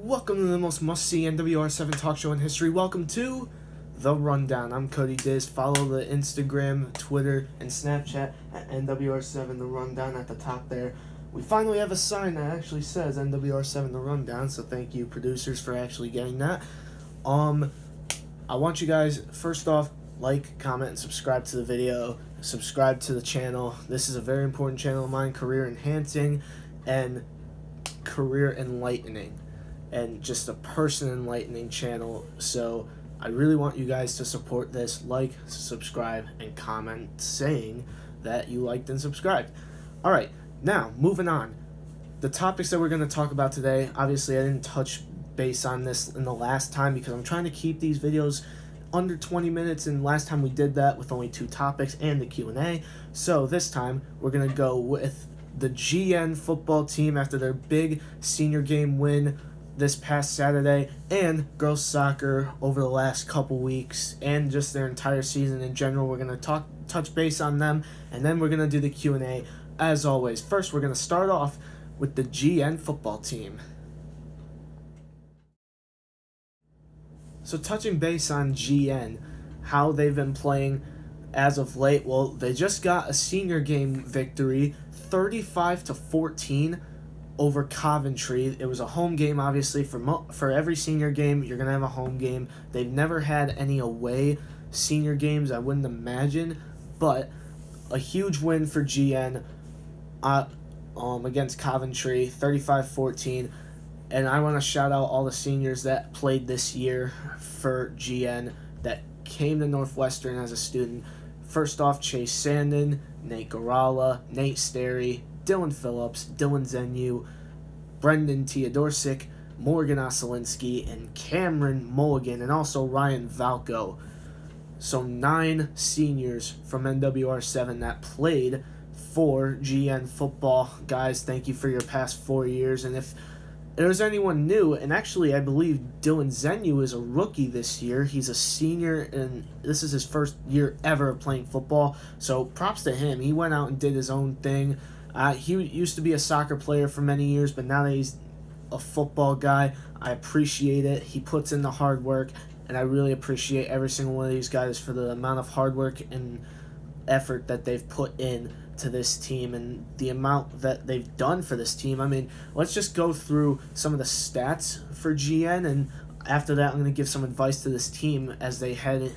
Welcome to the most must-see NWR7 talk show in history. Welcome to The Rundown. I'm Cody Dzis. Follow the Instagram, Twitter, and Snapchat at NWR7 The Rundown at the top there. We finally have a sign that actually says NWR7 The Rundown, so thank you, producers, for actually getting that. I want you guys, first off, like, comment, and subscribe to the video. Subscribe to the channel. This is a very important channel of mine, career enhancing and career enlightening, and just a person enlightening channel. So I really want you guys to support this. Like, subscribe, and comment saying that you liked and subscribed. Alright, now moving on. The topics that we're going to talk about today, obviously I didn't touch base on this in the last time because I'm trying to keep these videos under 20 minutes, and last time we did that with only 2 topics and the Q&A. So this time we're going to go with the GN football team after their big senior game win this past Saturday, and girls soccer over the last couple weeks, and just their entire season in general. We're going to touch base on them, and then we're going to do the Q&A as always. First, we're going to start off with the GN football team. So touching base on GN, how they've been playing as of late. Well, they just got a senior game victory, 35-14 over Coventry. It was a home game, obviously. For every senior game, you're going to have a home game. They've never had any away senior games, I wouldn't imagine, but a huge win for GN against Coventry, 35-14. And I want to shout out all the seniors that played this year for GN that came to Northwestern as a student. First off, Chase Sandin, Nate Garala, Nate Sterry, Dylan Phillips, Dylan Zenu, Brendan Teodorczyk, Morgan Oselinski, and Cameron Mulligan, and also Ryan Valco. So 9 seniors from NWR7 that played for GN football. Guys, thank you for your past 4 years. And if there's anyone new, and actually I believe Dylan Zenu is a rookie this year. He's a senior, and this is his first year ever of playing football. So props to him. He went out and did his own thing. He used to be a soccer player for many years, but now that he's a football guy, I appreciate it. He puts in the hard work, and I really appreciate every single one of these guys for the amount of hard work and effort that they've put in to this team and the amount that they've done for this team. I mean, let's just go through some of the stats for GN, and after that I'm going to give some advice to this team as they head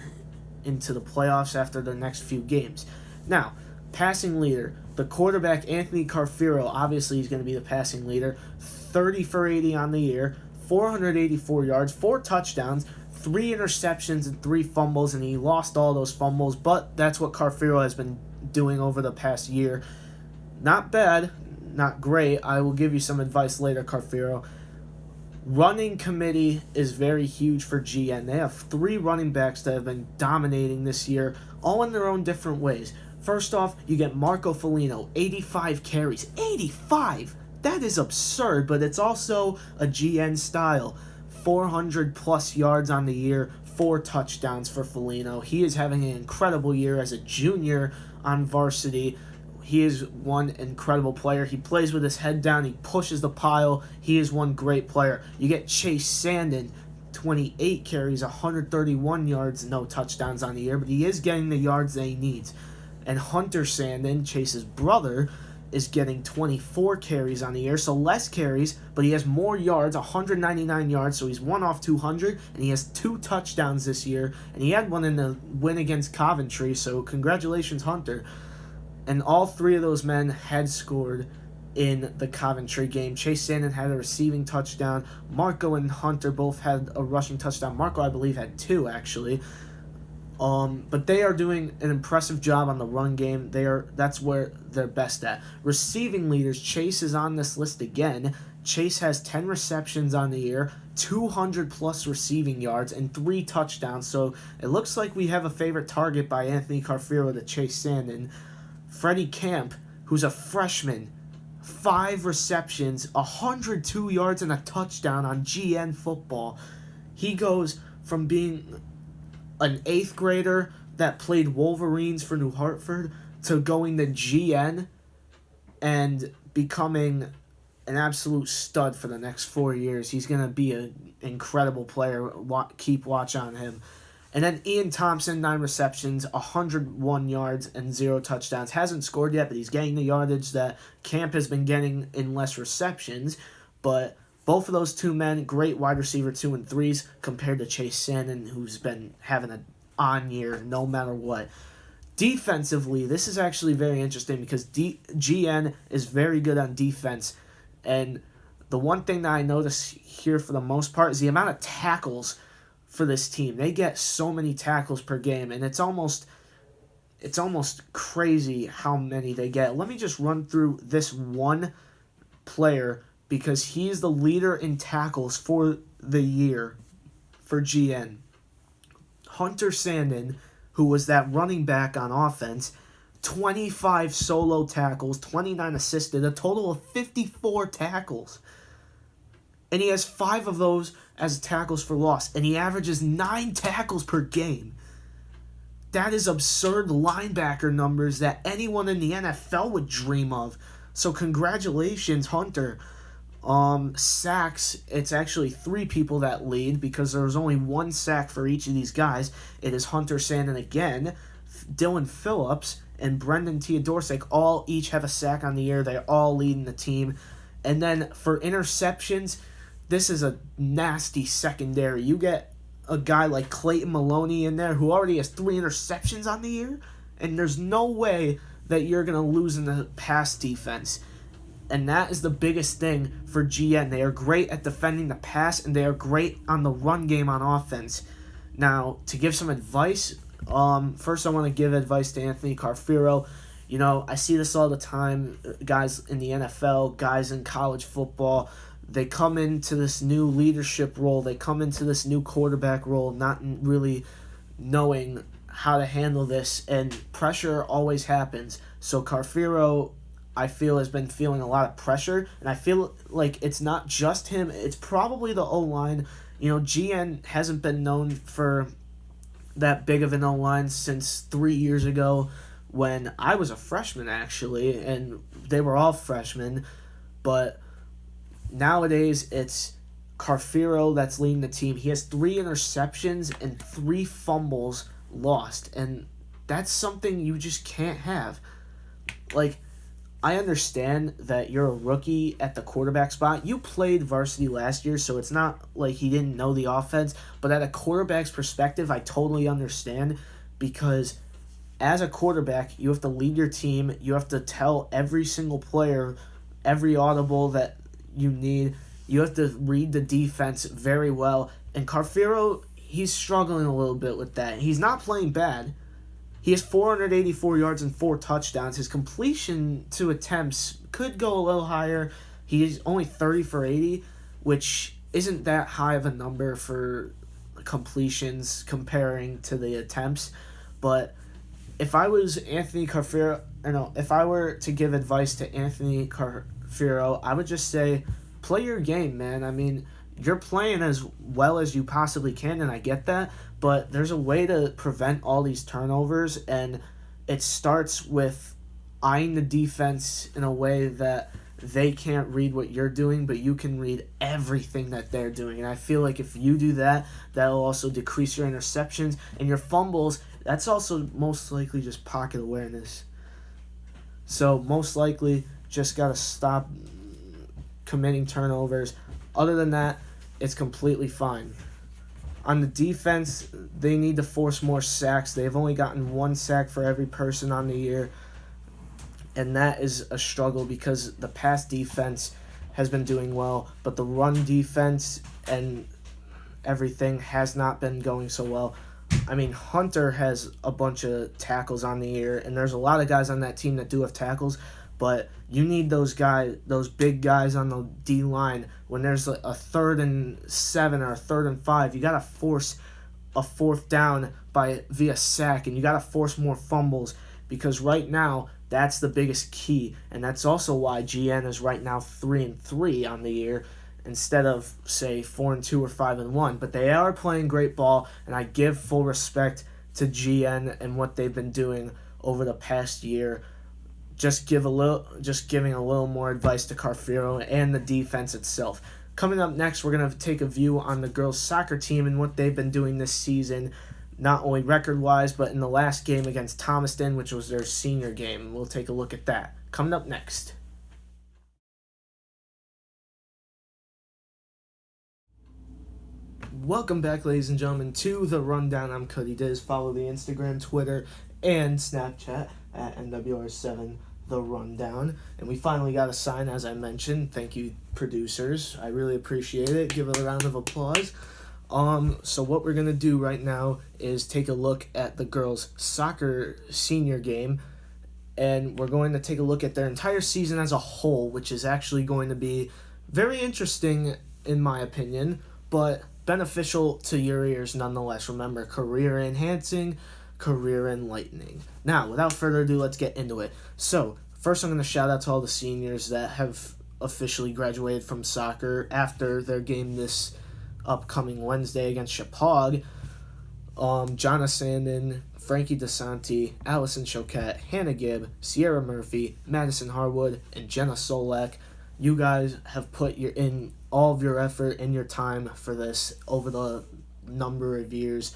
into the playoffs after their next few games. Now, passing leader, the quarterback Anthony Carfiro, obviously he's going to be the passing leader, 30 for 80 on the year, 484 yards, 4 touchdowns, 3 interceptions, and 3 fumbles, and he lost all those fumbles, but that's what Carfiro has been doing over the past year. Not bad, not great. I will give you some advice later, Carfiro. Running committee is very huge for GN. They have 3 running backs that have been dominating this year, all in their own different ways. First off, you get Marco Foligno, 85 carries. 85! That is absurd, but it's also a GN style. 400-plus yards on the year, 4 touchdowns for Foligno. He is having an incredible year as a junior on varsity. He is one incredible player. He plays with his head down. He pushes the pile. He is one great player. You get Chase Sandin, 28 carries, 131 yards, no touchdowns on the year, but he is getting the yards that he needs. And Hunter Sandin, Chase's brother, is getting 24 carries on the year, so less carries, but he has more yards, 199 yards, so he's 1 off 200, and he has 2 touchdowns this year, and he had one in the win against Coventry, so congratulations, Hunter. And all 3 of those men had scored in the Coventry game. Chase Sandin had a receiving touchdown. Marco and Hunter both had a rushing touchdown. Marco, I believe, had 2, actually. But they are doing an impressive job on the run game. That's where they're best at. Receiving leaders, Chase is on this list again. Chase has 10 receptions on the year, 200-plus receiving yards, and 3 touchdowns. So it looks like we have a favorite target by Anthony Carfiro to Chase Sandin. Freddie Camp, who's a freshman, 5 receptions, 102 yards, and a touchdown on GN football. He goes from being an 8th grader that played Wolverines for New Hartford to going to GN and becoming an absolute stud for the next 4 years. He's going to be an incredible player. Keep watch on him. And then Ian Thompson, 9 receptions, 101 yards, and 0 touchdowns. Hasn't scored yet, but he's getting the yardage that Camp has been getting in less receptions. But both of those two men, great wide receiver 2 and 3s, compared to Chase Sandon, who's been having an on year no matter what. Defensively, this is actually very interesting because GN is very good on defense. And the one thing that I notice here for the most part is the amount of tackles for this team. They get so many tackles per game, and it's almost crazy how many they get. Let me just run through this one player because he's the leader in tackles for the year for GN. Hunter Sandon, who was that running back on offense, 25 solo tackles, 29 assisted, a total of 54 tackles. And he has 5 of those as tackles for loss. And he averages 9 tackles per game. That is absurd linebacker numbers that anyone in the NFL would dream of. So congratulations, Hunter. Sacks, it's actually 3 people that lead because there was only 1 sack for each of these guys. It is Hunter Sandon again, Dylan Phillips, and Brendan Teodorsek all each have a sack on the year. They're all leading the team. And then for interceptions, this is a nasty secondary. You get a guy like Clayton Maloney in there who already has 3 interceptions on the year, and there's no way that you're going to lose in the pass defense. And that is the biggest thing for GN. They are great at defending the pass, and they are great on the run game on offense. Now, to give some advice, first I want to give advice to Anthony Carfero. You know, I see this all the time, guys in the NFL, guys in college football. They come into this new leadership role. They come into this new quarterback role not really knowing how to handle this, and pressure always happens. So Carfero, I feel, has been feeling a lot of pressure, and I feel like it's not just him. It's probably the O-line. You know, GN hasn't been known for that big of an O-line since 3 years ago when I was a freshman, actually, and they were all freshmen. But nowadays, it's Carfero that's leading the team. He has 3 interceptions and 3 fumbles lost, and that's something you just can't have. Like, I understand that you're a rookie at the quarterback spot. You played varsity last year, so it's not like he didn't know the offense. But at a quarterback's perspective, I totally understand, because as a quarterback, you have to lead your team. You have to tell every single player every audible that you need. You have to read the defense very well. And Carfero, he's struggling a little bit with that. He's not playing bad. He has 484 yards and 4 touchdowns. His completion to attempts could go a little higher. He's only 30 for 80, which isn't that high of a number for completions comparing to the attempts. But if I was Anthony Carfero, if I were to give advice to Anthony Carfero, I would just say, play your game, man. I mean, you're playing as well as you possibly can, and I get that, but there's a way to prevent all these turnovers, and it starts with eyeing the defense in a way that they can't read what you're doing, but you can read everything that they're doing. And I feel like if you do that, that'll also decrease your interceptions and your fumbles. That's also most likely just pocket awareness. So most likely just got to stop committing turnovers. Other than that, it's completely fine. On the defense, they need to force more sacks. They've only gotten 1 sack for every person on the year, and that is a struggle because the pass defense has been doing well, but the run defense and everything has not been going so well. I mean, Hunter has a bunch of tackles on the year, and there's a lot of guys on that team that do have tackles, but you need those big guys on the D-line. When there's a 3rd and 7 or a 3rd and 5, you got to force a 4th down via sack, and you got to force more fumbles, because right now that's the biggest key, and that's also why GN is right now 3-3 on the year instead of, say, 4-2 or 5-1. But they are playing great ball, and I give full respect to GN and what they've been doing over the past year. just giving a little more advice to Carfero and the defense itself. Coming up next, we're going to take a view on the girls' soccer team and what they've been doing this season, not only record-wise, but in the last game against Thompson, which was their senior game. We'll take a look at that. Coming up next. Welcome back, ladies and gentlemen, to The Rundown. I'm Cody Dzis. Follow the Instagram, Twitter, and Snapchat at NWR7 The Rundown. And we finally got a sign, as I mentioned. Thank you, producers. I really appreciate it. Give it a round of applause. So what we're going to do right now is take a look at the girls' soccer senior game. And we're going to take a look at their entire season as a whole, which is actually going to be very interesting, in my opinion, but beneficial to your ears nonetheless. Remember, career enhancing, career enlightening. Now, without further ado, let's get into it. So, first I'm going to shout out to all the seniors that have officially graduated from soccer after their game this upcoming Wednesday against Chapag. Jonna Sandin, Frankie DeSanti, Allison Choquette, Hannah Gibb, Sierra Murphy, Madison Harwood, and Jenna Solek. You guys have put in all of your effort and your time for this over the number of years,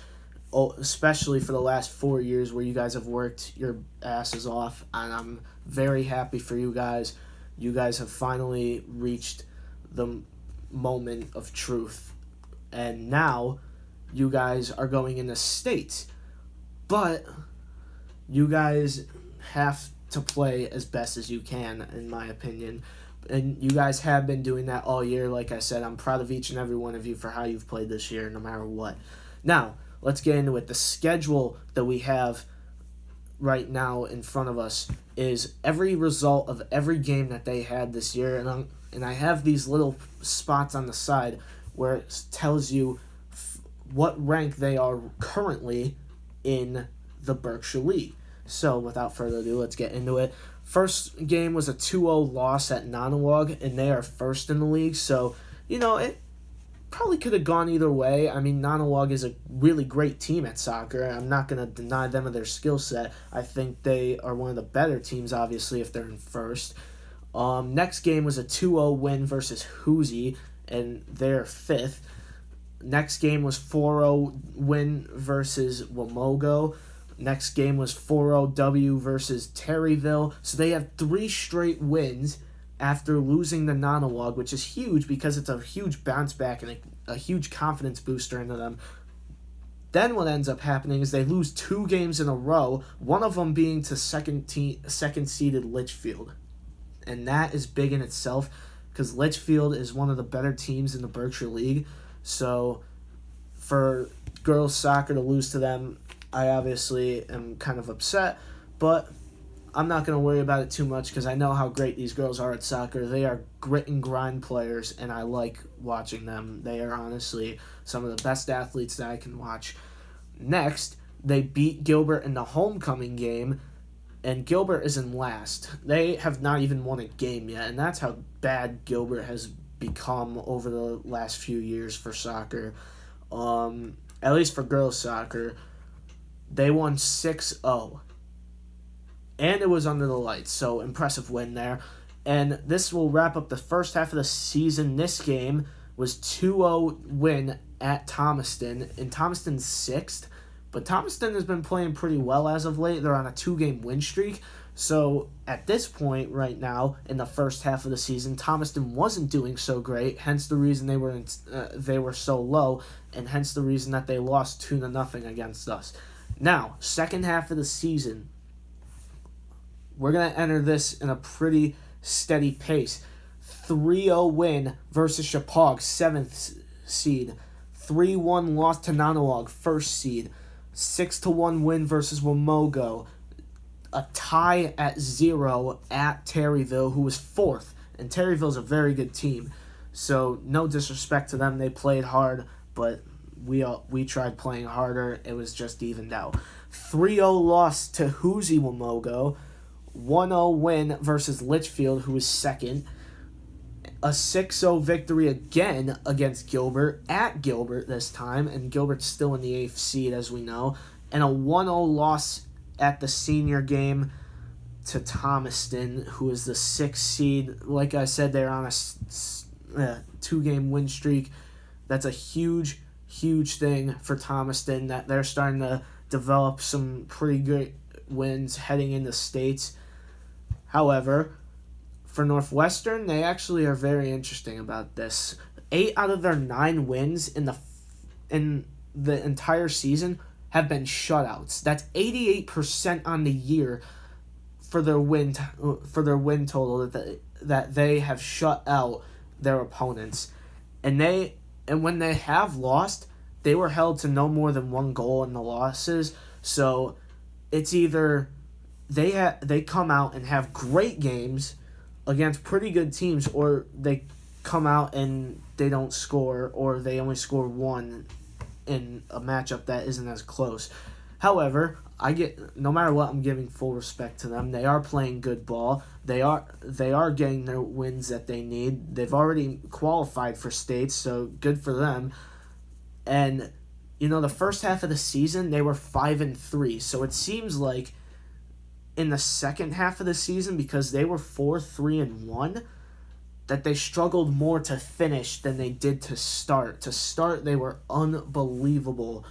especially for the last 4 years where you guys have worked your asses off, and I'm very happy for you guys. You guys have finally reached the moment of truth, and now you guys are going into states, but you guys have to play as best as you can, in my opinion. And you guys have been doing that all year. Like I said, I'm proud of each and every one of you for how you've played this year, no matter what. Now, let's get into it. The schedule that we have right now in front of us is every result of every game that they had this year. And I have these little spots on the side where it tells you what rank they are currently in the Berkshire League. So, without further ado, let's get into it. First game was a 2-0 loss at Nanawag, and they are first in the league. So, it probably could have gone either way. I mean, Nanawag is a really great team at soccer. I'm not going to deny them of their skill set. I think they are one of the better teams, obviously, if they're in first. Next game was a 2-0 win versus Hoosie, and they're fifth. Next game was 4-0 win versus Wamogo. Next game was 4-0 W versus Terryville. So they have 3 straight wins after losing to Nanawag, which is huge because it's a huge bounce back and a huge confidence booster into them. Then what ends up happening is they lose 2 games in a row, one of them being to second-seeded Litchfield. And that is big in itself because Litchfield is one of the better teams in the Berkshire League. So for girls soccer to lose to them, I obviously am kind of upset, but I'm not going to worry about it too much because I know how great these girls are at soccer. They are grit and grind players, and I like watching them. They are honestly some of the best athletes that I can watch. Next, they beat Gilbert in the homecoming game, and Gilbert is in last. They have not even won a game yet, and that's how bad Gilbert has become over the last few years for soccer. At least for girls soccer. They won 6-0. And it was under the lights, so impressive win there. And this will wrap up the first half of the season. This game was 2-0 win at Thompson, and Thompson's 6th. But Thompson has been playing pretty well as of late. They're on a 2-game win streak. So at this point right now, in the first half of the season, Thompson wasn't doing so great, hence the reason they were so low, and hence the reason that they lost 2-0 against us. Now, second half of the season, we're going to enter this in a pretty steady pace. 3-0 win versus Chapag, 7th seed. 3-1 loss to Nanawag, 1st seed. 6-1 win versus Wamogo. A tie at 0 at Terryville, who was 4th. And Terryville's a very good team. So, no disrespect to them. They played hard, but we tried playing harder. It was just evened out. 3-0 loss to Hoosie Wamogo. 1-0 win versus Litchfield, who was 2nd. A 6-0 victory again against Gilbert, at Gilbert this time, and Gilbert's still in the 8th seed, as we know. And a 1-0 loss at the senior game to Thomaston, who is the 6th seed. Like I said, they're on a 2-game win streak. That's a huge thing for Thomaston, that they're starting to develop some pretty good wins heading into states. However, for Northwestern, they actually are very interesting about this. 8 out of their 9 wins in the entire season have been shutouts. That's 88% on the year for their win total that they have shut out their opponents. And when they have lost, they were held to no more than 1 goal in the losses. So it's either they come out and have great games against pretty good teams, or they come out and they don't score, or they only score 1 in a matchup that isn't as close. However, no matter what, I'm giving full respect to them. They are playing good ball. They are getting their wins that they need. They've already qualified for states, so good for them. And the first half of the season they were 5-3. So it seems like in the second half of the season, because they were 4-3-1, that they struggled more to finish than they did to start. To start, they were unbelievable,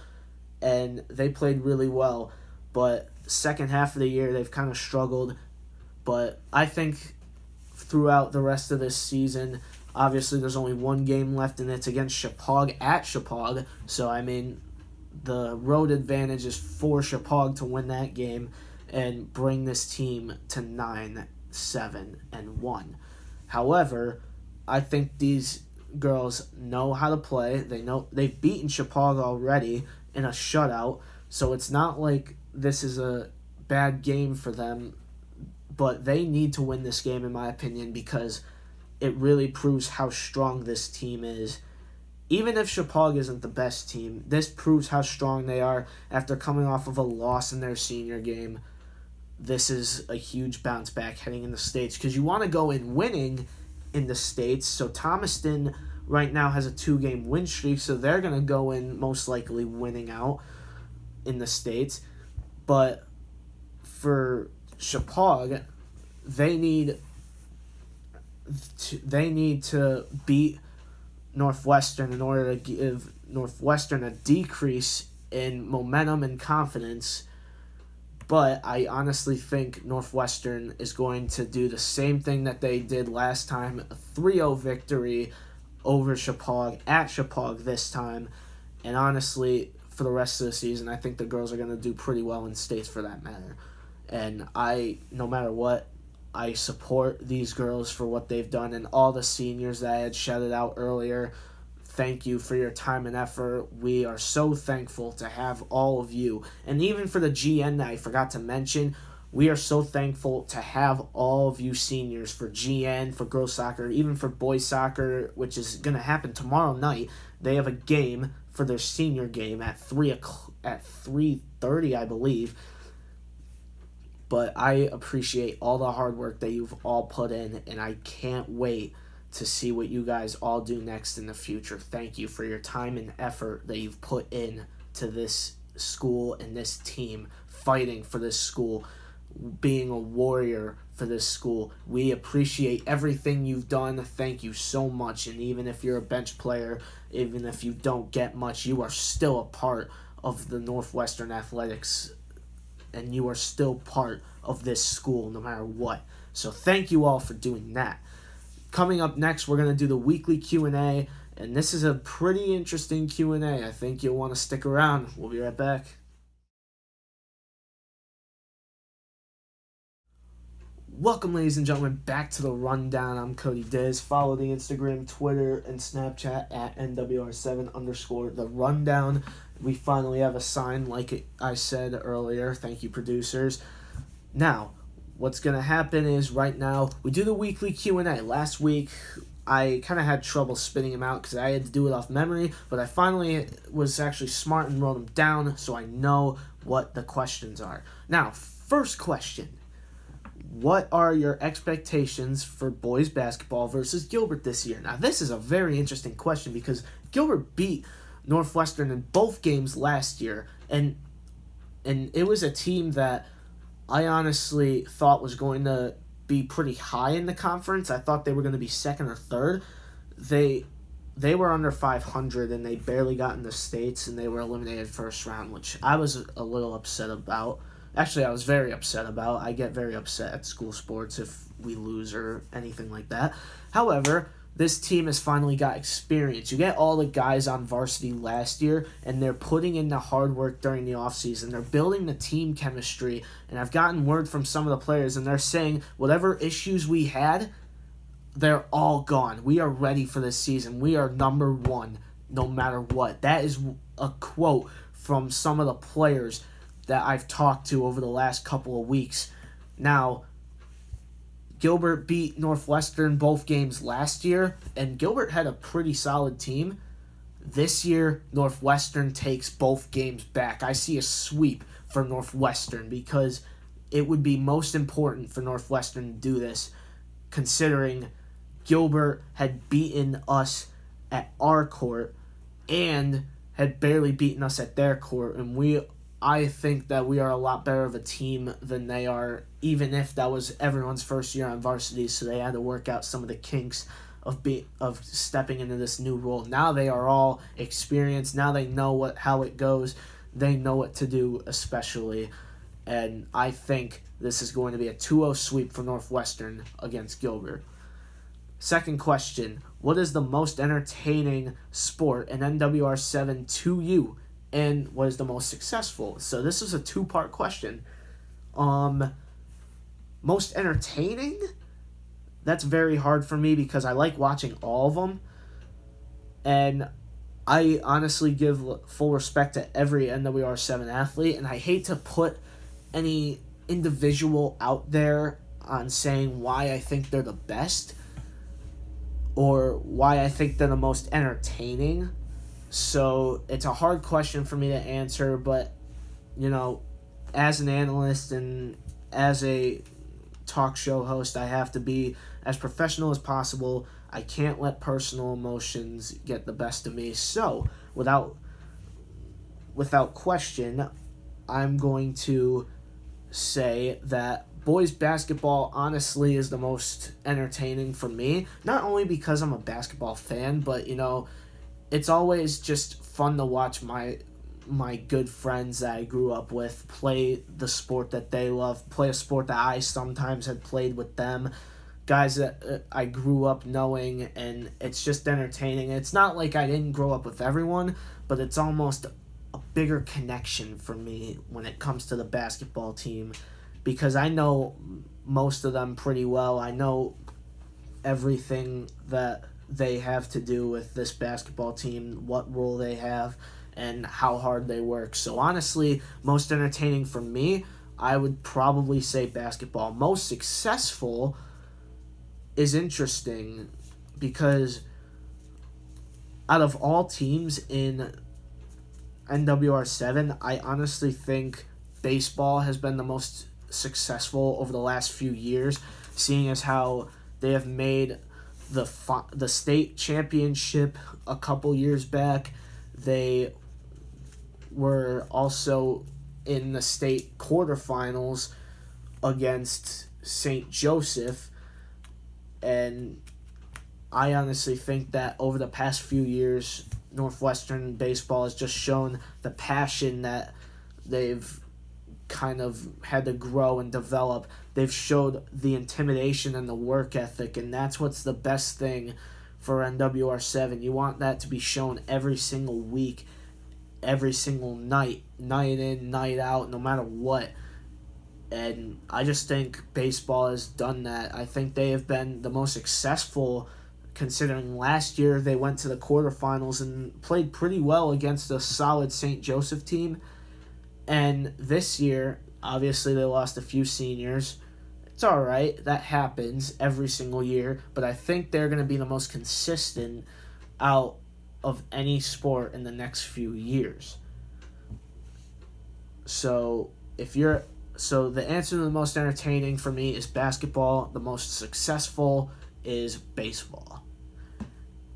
and they played really well. But second half of the year, they've kind of struggled. But I think throughout the rest of this season, obviously there's only 1 game left, and it's against Chippewa at Chippewa. So, the road advantage is for Chippewa to win that game and bring this team to 9-7-1. However, I think these girls know how to play. They know they've beaten Chippewa already in a shutout, so it's not like this is a bad game for them, but they need to win this game, in my opinion, because it really proves how strong this team is. Even if Chippewa isn't the best team, this proves how strong they are after coming off of a loss in their senior game. This is a huge bounce back heading in the states, because you want to go in winning in the states. So Thomaston right now has a 2-game win streak, so they're going to go in most likely winning out in the states. But for Chippewa, they need to beat Northwestern in order to give Northwestern a decrease in momentum and confidence. But I honestly think Northwestern is going to do the same thing that they did last time, a 3-0 victory over Chippewa at Chippewa this time. And honestly, for the rest of the season, I think the girls are going to do pretty well in states for that matter. And no matter what, I support these girls for what they've done, and all the seniors that I had shouted out earlier. Thank you for your time and effort. We are so thankful to have all of you. And even for the GN that I forgot to mention, we are so thankful to have all of you seniors for GN, for girls soccer, even for boys soccer, which is going to happen tomorrow night. They have a game for their senior game at 3:30, I believe. But I appreciate all the hard work that you've all put in, and I can't wait to see what you guys all do next in the future. Thank you for your time and effort that you've put in to this school and this team, fighting for this school, being a warrior for this school. We appreciate everything you've done. Thank you so much. And even if you're a bench player, even if you don't get much, you are still a part of the Northwestern Athletics, and you are still part of this school no matter what. So thank you all for doing that. Coming up next, we're going to do the weekly Q&A, and this is a pretty interesting Q&A. I think you'll want to stick around. We'll be right back. Welcome, ladies and gentlemen, back to the Rundown. I'm Cody Dzis. Follow the Instagram, Twitter, and Snapchat at NWR7_The Rundown. We finally have a sign, like I said earlier. Thank you, producers. Now, what's going to happen is right now we do the weekly Q&A. Last week, I kind of had trouble spitting them out because I had to do it off memory, but I finally was actually smart and wrote them down so I know what the questions are. Now, first question. What are your expectations for boys basketball versus Gilbert this year? Now, this is a very interesting question because Gilbert beat Northwestern in both games last year, and it was a team that I honestly thought was going to be pretty high in the conference. I thought they were going to be second or third. They were under 500 and they barely got in the States and they were eliminated first round, which I was a little upset about. Actually, I was very upset about. I get very upset at school sports if we lose or anything like that. However, this team has finally got experience. You get all the guys on varsity last year, and they're putting in the hard work during the offseason. They're building the team chemistry, and I've gotten word from some of the players, and they're saying whatever issues we had, they're all gone. We are ready for this season. We are number one no matter what. That is a quote from some of the players that I've talked to over the last couple of weeks. Now, Gilbert beat Northwestern both games last year, and Gilbert had a pretty solid team. This year, Northwestern takes both games back. I see a sweep for Northwestern because it would be most important for Northwestern to do this, considering Gilbert had beaten us at our court and had barely beaten us at their court, and I think that we are a lot better of a team than they are, even if that was everyone's first year on varsity, so they had to work out some of the kinks of stepping into this new role. Now they are all experienced. Now they know how it goes. They know what to do, especially, and I think this is going to be a 2-0 sweep for Northwestern against Gilbert. Second question, what is the most entertaining sport in NWR7 to you? And what is the most successful? So this is a two-part question. Most entertaining? That's very hard for me because I like watching all of them. And I honestly give full respect to every NWR7 athlete. And I hate to put any individual out there on saying why I think they're the best or why I think they're the most entertaining. So it's a hard question for me to answer, but, as an analyst and as a talk show host, I have to be as professional as possible. I can't let personal emotions get the best of me. So, without question, I'm going to say that boys basketball honestly is the most entertaining for me. Not only because I'm a basketball fan, but, it's always just fun to watch my good friends that I grew up with play the sport that they love, play a sport that I sometimes had played with them, guys that I grew up knowing, and it's just entertaining. It's not like I didn't grow up with everyone, but it's almost a bigger connection for me when it comes to the basketball team because I know most of them pretty well. I know everything that they have to do with this basketball team, what role they have, and how hard they work. So honestly, most entertaining for me, I would probably say basketball. Most successful is interesting because out of all teams in NWR7, I honestly think baseball has been the most successful over the last few years, seeing as how they have made the state championship a couple years back. They were also in the state quarterfinals against St. Joseph, and I honestly think that over the past few years, Northwestern baseball has just shown the passion that they've kind of had to grow and develop. They've showed the intimidation and the work ethic, and that's what's the best thing for NWR7. You want that to be shown every single week, every single night in, night out, no matter what. And I just think baseball has done that. I think they have been the most successful, considering last year they went to the quarterfinals and played pretty well against a solid St. Joseph team. And this year, obviously they lost a few seniors. It's all right. That happens every single year. But I think they're going to be the most consistent out of any sport in the next few years. So the answer to the most entertaining for me is basketball. The most successful is baseball.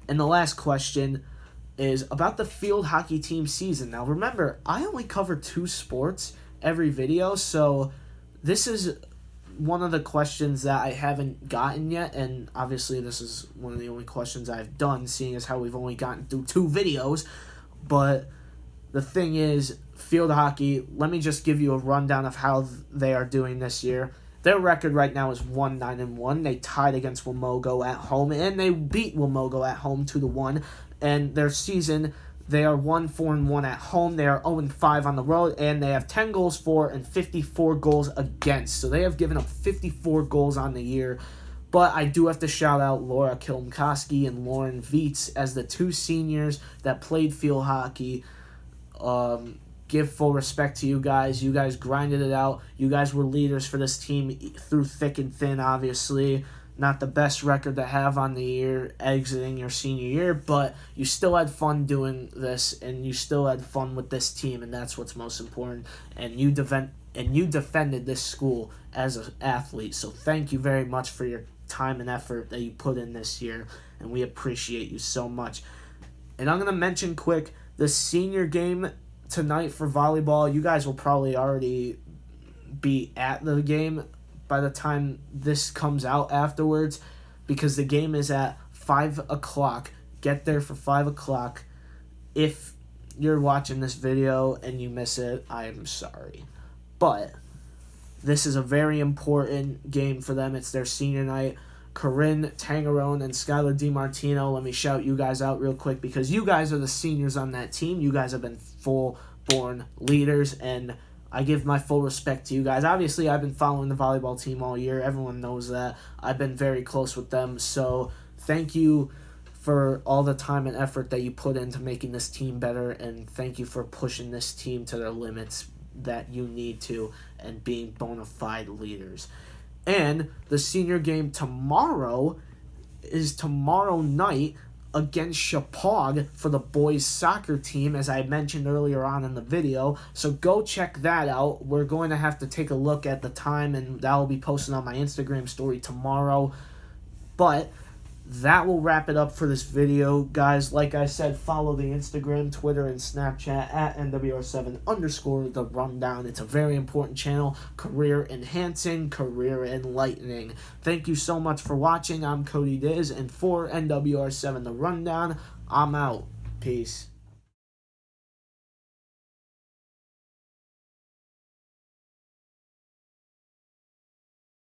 And the last question is about the field hockey team season. Now remember, I only cover 2 sports every video, so this is one of the questions that I haven't gotten yet, and obviously this is one of the only questions I've done, seeing as how we've only gotten through 2 videos. But the thing is, field hockey, let me just give you a rundown of how they are doing this year. Their record right now is 1-9-1. They tied against Wamogo at home, and they beat Wamogo at home 2-1. And their season, they are 1-4-1 at home. They are 0-5 on the road, and they have 10 goals for and 54 goals against. So they have given up 54 goals on the year. But I do have to shout out Laura Kilmkoski and Lauren Viets as the 2 seniors that played field hockey. Give full respect to you guys. You guys grinded it out. You guys were leaders for this team through thick and thin, obviously. Not the best record to have on the year exiting your senior year, but you still had fun doing this, and you still had fun with this team, and that's what's most important. And you defended this school as an athlete, so thank you very much for your time and effort that you put in this year, and we appreciate you so much. And I'm going to mention quick, the senior game tonight for volleyball, you guys will probably already be at the game by the time this comes out afterwards, because the game is at 5 o'clock. Get there for 5 o'clock. If you're watching this video and you miss it, I am sorry. But this is a very important game for them. It's their senior night. Corinne Tangarone and Skylar DiMartino, let me shout you guys out real quick, because you guys are the seniors on that team. You guys have been full-born leaders, and I give my full respect to you guys. Obviously, I've been following the volleyball team all year. Everyone knows that. I've been very close with them, so thank you for all the time and effort that you put into making this team better, and thank you for pushing this team to their limits that you need to and being bona fide leaders. And the senior game tomorrow is tomorrow night against Chapag for the boys soccer team, as I mentioned earlier on in the video. So go check that out. We're going to have to take a look at the time, and that will be posted on my Instagram story tomorrow. But that will wrap it up for this video, guys. Like I said, follow the Instagram, Twitter, and Snapchat at NWR7_The Rundown. It's a very important channel, career enhancing, career enlightening. Thank you so much for watching. I'm Cody Dzis, and for NWR7 The Rundown, I'm out. Peace.